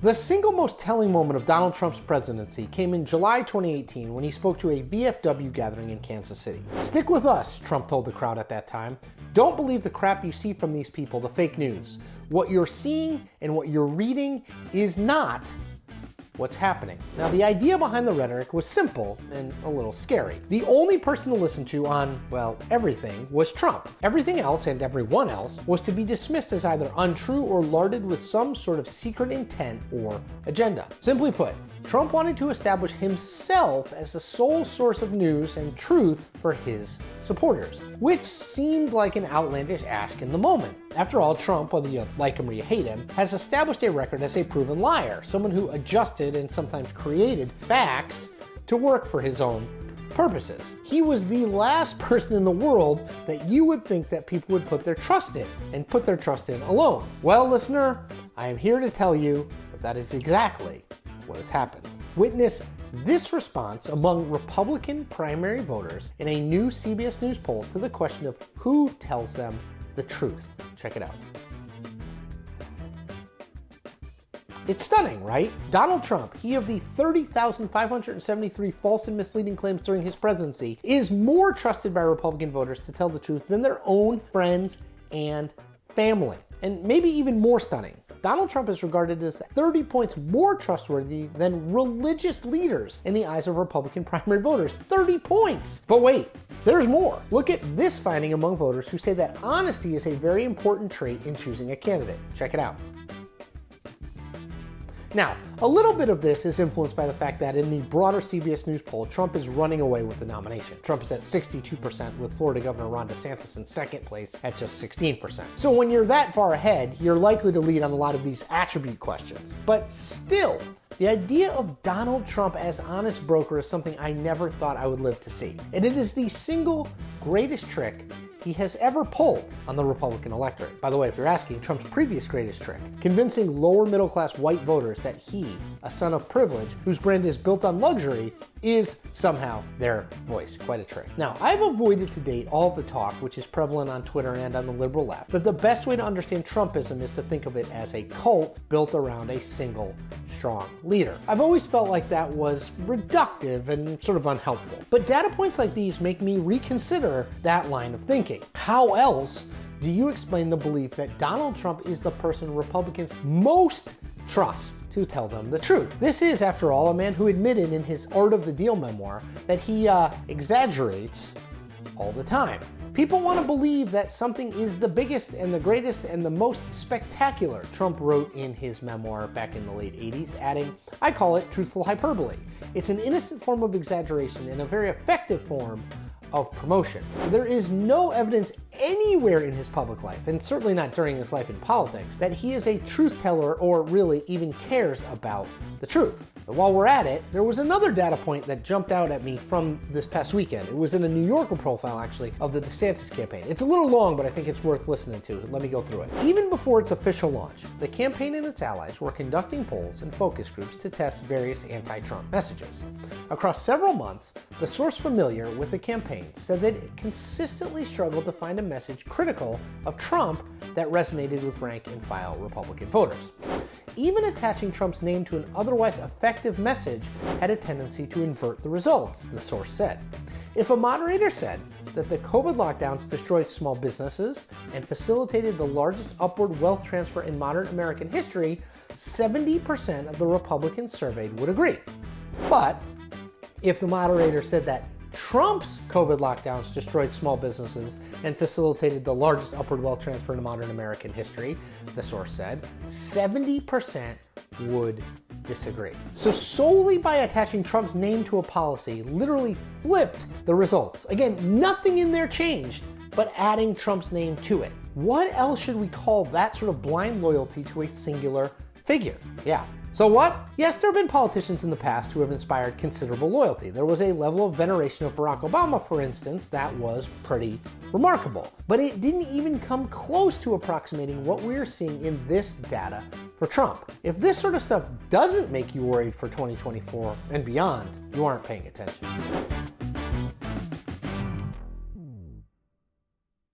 The single most telling moment of Donald Trump's presidency came in July 2018 when he spoke to a VFW gathering in Kansas City. "Stick with us," Trump told the crowd at that time. "Don't believe the crap you see from these people, the fake news. What you're seeing and what you're reading is not what's happening." Now, the idea behind the rhetoric was simple and a little scary. The only person to listen to on, well, everything was Trump. Everything else and everyone else was to be dismissed as either untrue or larded with some sort of secret intent or agenda. Simply put, Trump wanted to establish himself as the sole source of news and truth for his supporters, which seemed like an outlandish ask in the moment. After all, Trump, whether you like him or you hate him, has established a record as a proven liar, someone who adjusted and sometimes created facts to work for his own purposes. He was the last person in the world that you would think that people would put their trust in, and put their trust in alone. Well, listener, I am here to tell you that is exactly what has happened. Witness this response among Republican primary voters in a new CBS News poll to the question of who tells them the truth. Check it out. It's stunning, right? Donald Trump, he of the 30,573 false and misleading claims during his presidency, is more trusted by Republican voters to tell the truth than their own friends and family. And maybe even more stunning, Donald Trump is regarded as 30 points more trustworthy than religious leaders in the eyes of Republican primary voters. 30 points! But wait, there's more. Look at this finding among voters who say that honesty is a very important trait in choosing a candidate. Check it out. Now, a little bit of this is influenced by the fact that in the broader CBS News poll, Trump is running away with the nomination. Trump is at 62%, with Florida Governor Ron DeSantis in second place at just 16%. So when you're that far ahead, you're likely to lead on a lot of these attribute questions. But still, the idea of Donald Trump as honest broker is something I never thought I would live to see. And it is the single greatest trick he has ever pulled on the Republican electorate. By the way, if you're asking, Trump's previous greatest trick, convincing lower middle class white voters that he, a son of privilege, whose brand is built on luxury, is somehow their voice. Quite a trick. Now, I've avoided to date all of the talk, which is prevalent on Twitter and on the liberal left, that the best way to understand Trumpism is to think of it as a cult built around a single strong leader. I've always felt like that was reductive and sort of unhelpful. But data points like these make me reconsider that line of thinking. How else do you explain the belief that Donald Trump is the person Republicans most trust to tell them the truth? This is, after all, a man who admitted in his Art of the Deal memoir that he exaggerates all the time. People want to believe that something is the biggest and the greatest and the most spectacular, Trump wrote in his memoir back in the late 80s, adding, "I call it truthful hyperbole. It's an innocent form of exaggeration and a very effective form of promotion." There is no evidence anywhere in his public life, and certainly not during his life in politics, that he is a truth teller or really even cares about the truth. But while we're at it, there was another data point that jumped out at me from this past weekend. It was in a New Yorker profile, actually, of the DeSantis campaign. It's a little long, but I think it's worth listening to. Let me go through it. Even before its official launch, the campaign and its allies were conducting polls and focus groups to test various anti-Trump messages. Across several months, the source familiar with the campaign said that it consistently struggled to find a message critical of Trump that resonated with rank-and-file Republican voters. Even attaching Trump's name to an otherwise effective message had a tendency to invert the results, the source said. If a moderator said that the COVID lockdowns destroyed small businesses and facilitated the largest upward wealth transfer in modern American history, 70% of the Republicans surveyed would agree. But if the moderator said that Trump's COVID lockdowns destroyed small businesses and facilitated the largest upward wealth transfer in modern American history, the source said, 70% would disagree. So solely by attaching Trump's name to a policy literally flipped the results. Again, nothing in there changed, but adding Trump's name to it. What else should we call that sort of blind loyalty to a singular figure? Yeah. So what? Yes, there have been politicians in the past who have inspired considerable loyalty. There was a level of veneration of Barack Obama, for instance, that was pretty remarkable. But it didn't even come close to approximating what we're seeing in this data for Trump. If this sort of stuff doesn't make you worried for 2024 and beyond, you aren't paying attention.